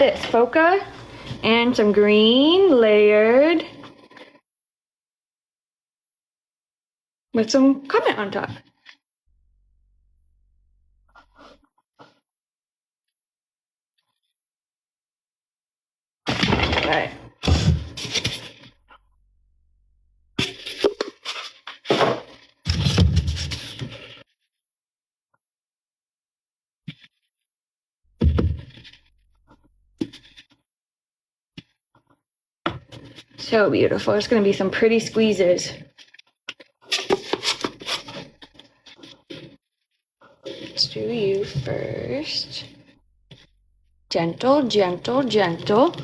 this, Foca and some green layered with some Comet on top. Alright. So beautiful. There's going to be some pretty squeezes. Let's do you first. Gentle, gentle, gentle.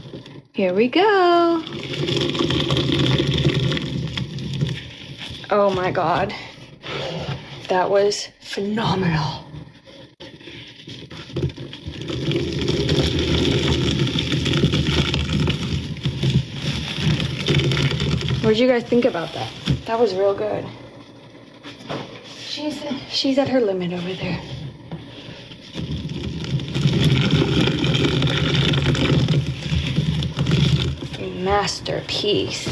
Here we go. Oh my God. That was phenomenal. What did you guys think about that? That was real good. She's at her limit over there. Masterpiece.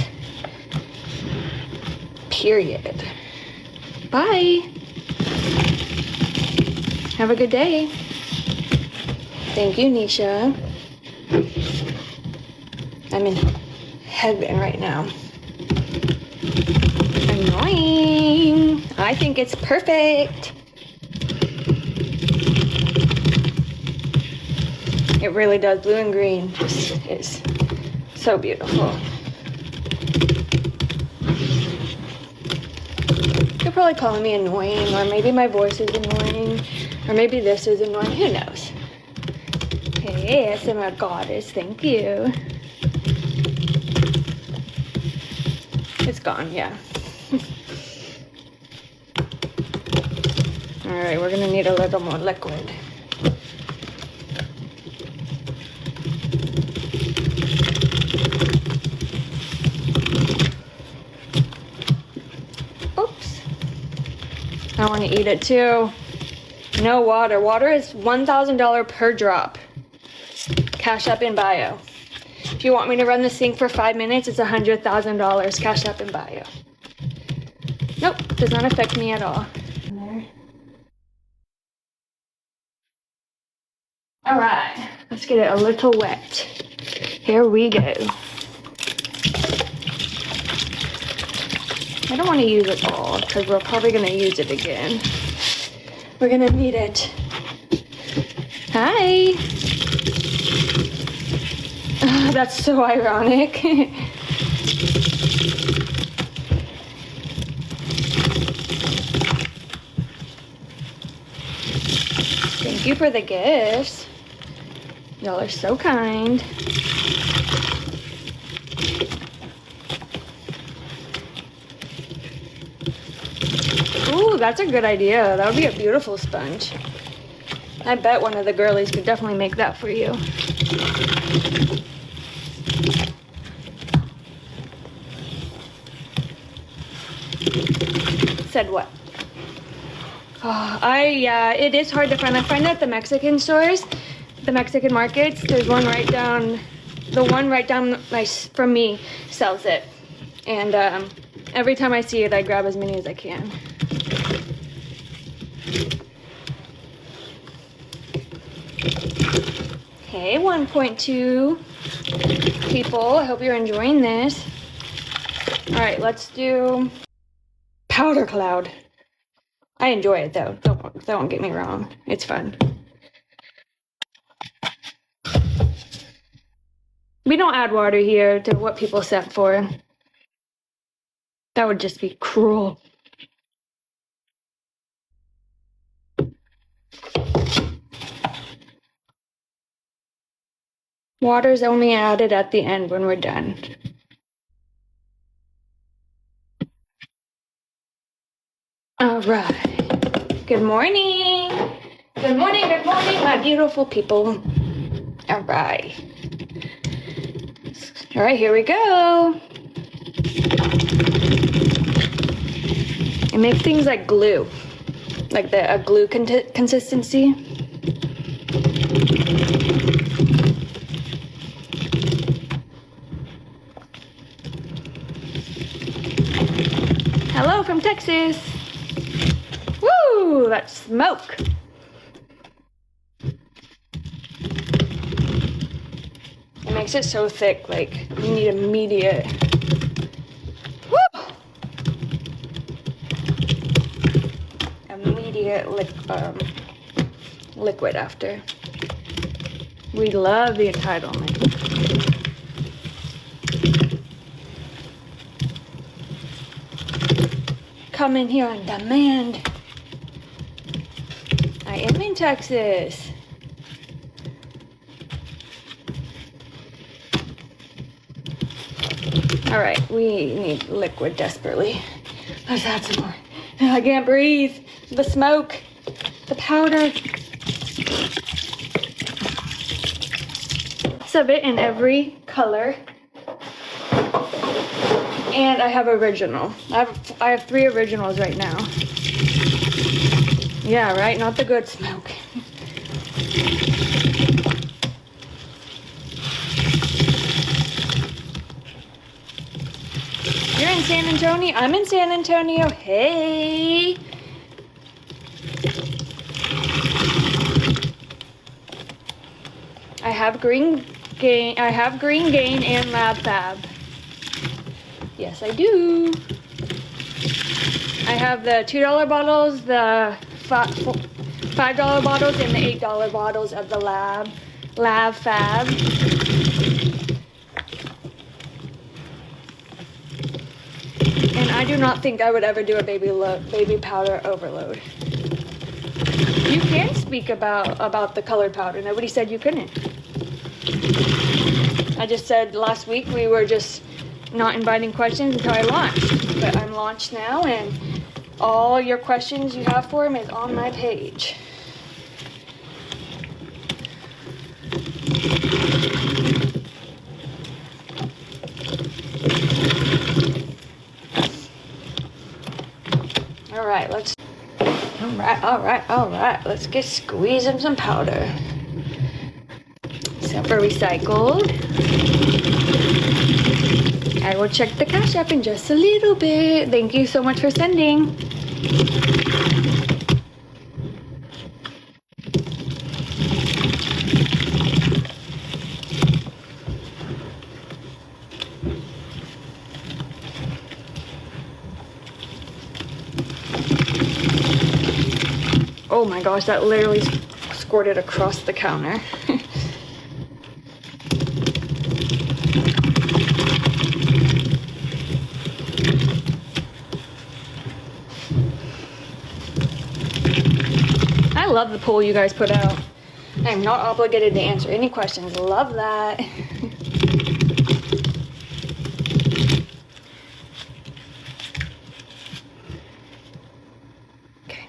Period. Bye. Have a good day. Thank you, Nisha. I'm in heaven right now. Annoying. I think it's perfect. It really does. Blue and green just is so beautiful. You're probably calling me annoying, or maybe my voice is annoying, or maybe this is annoying. Who knows? Hey, ASMR goddess, thank you. It's gone, yeah. All right, we're gonna need a little more liquid. Oops. I want to eat it too. No water. Water is $1,000 per drop. Cash App in bio. If you want me to run the sink for 5 minutes, it's $100,000. Cash App in bio. Nope, does not affect me at all. All right, let's get it a little wet. Here we go. I don't want to use it all because we're probably going to use it again. We're going to need it. Hi. Oh, that's so ironic. Thank you for the gifts. Y'all are so kind. Ooh, that's a good idea. That would be a beautiful sponge. I bet one of the girlies could definitely make that for you. Said what? Oh, it is hard to find. I find at the Mexican stores, the Mexican markets, there's one right down, from me sells it. And every time I see it, I grab as many as I can. Hey, 1.2 people, I hope you're enjoying this. All right, let's do powder cloud. I enjoy it though, don't get me wrong, it's fun. We don't add water here to what people set for. That would just be cruel. Water's only added at the end when we're done. All right. Good morning. Good morning, my beautiful people. All right. All right, here we go. It makes things like glue, like a glue consistency. Hello from Texas. Woo, that's smoke. It makes it so thick, like you need immediate. Woo! Immediate liquid after. We love the entitlement. Come in here on demand. I am in Texas. All right, we need liquid desperately. Let's add some more. I can't breathe. The smoke, the powder. Lots of it in every color. And I have original. I have 3 originals right now. Yeah, right? Not the good smoke. You're in San Antonio? I'm in San Antonio. Hey! I have green gain and lab fab. Yes, I do. I have the $2 bottles, the $5 bottles, and the $8 bottles of the lab fab. And I do not think I would ever do a baby powder overload. You can speak about the colored powder. Nobody said you couldn't. I just said last week we were just not inviting questions until I launched. But I'm launched now, and all your questions you have for him is on my page. All right, let's get squeezing some powder. Except for recycled. I will check the Cash App in just a little bit. Thank you so much for sending. Oh my gosh, that literally squirted across the counter. I love the poll you guys put out. I am not obligated to answer any questions. Love that. Okay.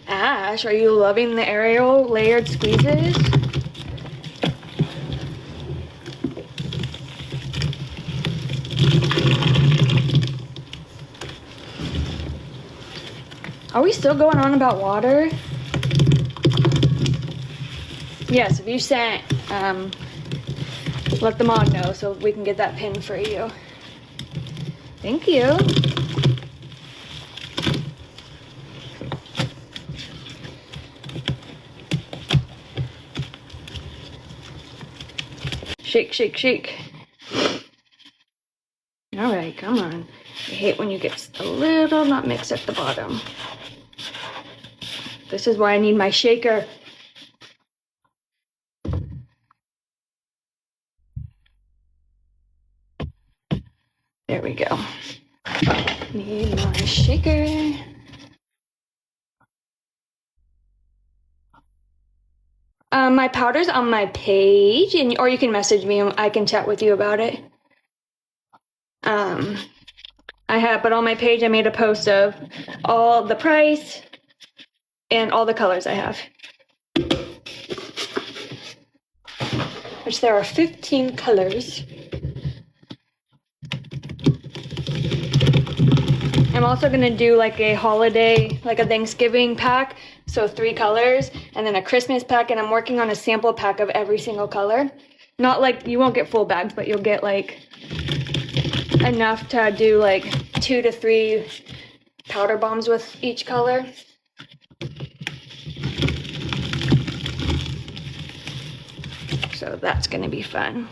Ash, are you loving the aerial layered squeezes? Are we still going on about water? Yes, if you sent, let the mod know so we can get that pin for you. Thank you. Shake, shake, shake. All right, come on. I hate when you get a little not mixed at the bottom. This is why I need my shaker. There we go. Need my shaker. My powder's on my page, or you can message me and I can chat with you about it. But on my page I made a post of all the price and all the colors I have. Which there are 15 colors. I'm also gonna do like a holiday, like a Thanksgiving pack. So 3 colors, and then a Christmas pack, and I'm working on a sample pack of every single color. Not like, you won't get full bags, but you'll get like enough to do like 2 to 3 powder bombs with each color. So that's gonna be fun.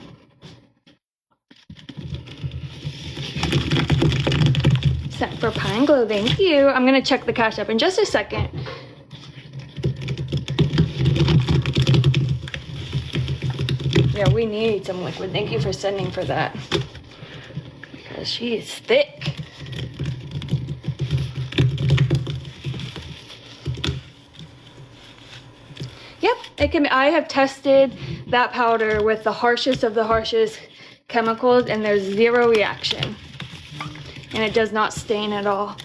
Set for Pine Glow, thank you. I'm gonna check the Cash App in just a second. Yeah, we need some liquid. Thank you for sending for that. Because she is thick. Yep, it can be. I have tested that powder with the harshest of the harshest chemicals and there's zero reaction. And it does not stain at all.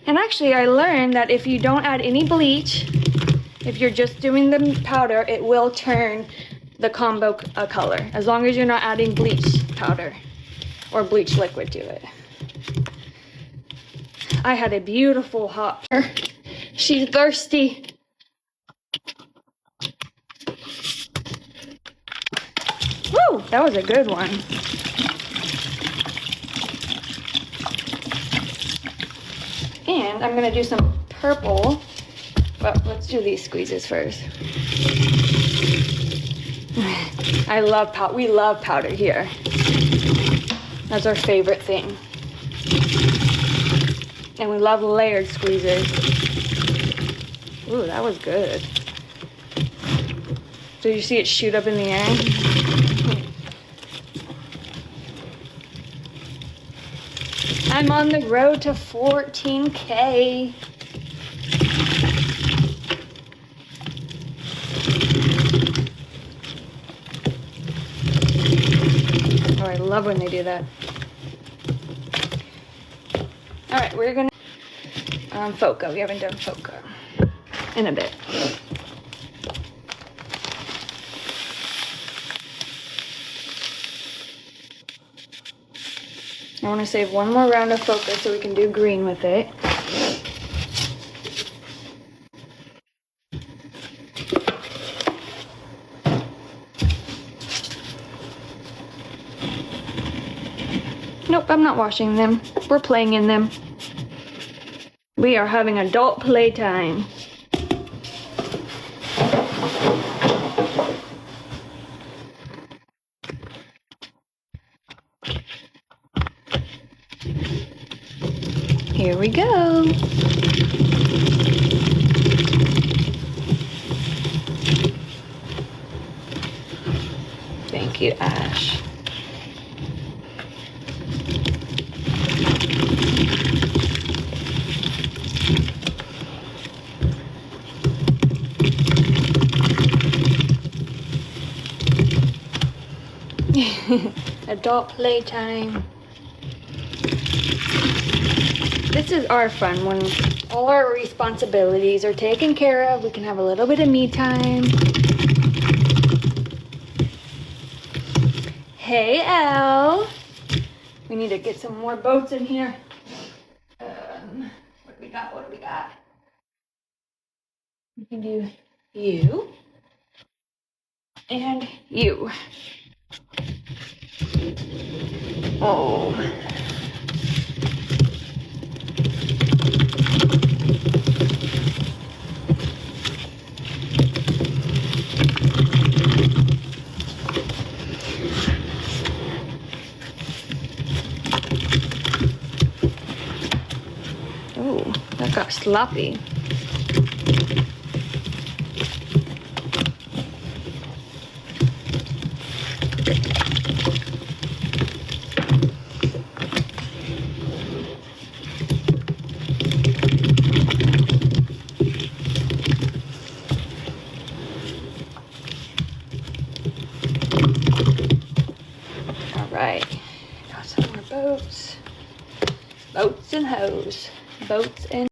And actually I learned that if you don't add any bleach, if you're just doing the powder, it will turn the combo color, as long as you're not adding bleach powder or bleach liquid to it. I had a beautiful hot. She's thirsty. Woo, that was a good one. And I'm gonna do some purple, but let's do these squeezes first. I love powder. We love powder here. That's our favorite thing. And we love layered squeezes. Ooh, that was good. Did you see it shoot up in the air? I'm on the road to 14K. Oh, I love when they do that. All right, we're gonna Foca. We haven't done Foca in a bit. I want to save one more round of Foca so we can do green with it. Nope, I'm not washing them. We're playing in them. We are having adult playtime. Here we go. Thank you, Ash. Adult playtime. This is our fun when all our responsibilities are taken care of. We can have a little bit of me time. Hey, Elle. We need to get some more boats in here. What do we got? What do we got? We can do you and you. Oh. Oh, that got sloppy. Boats and hoes. Boats and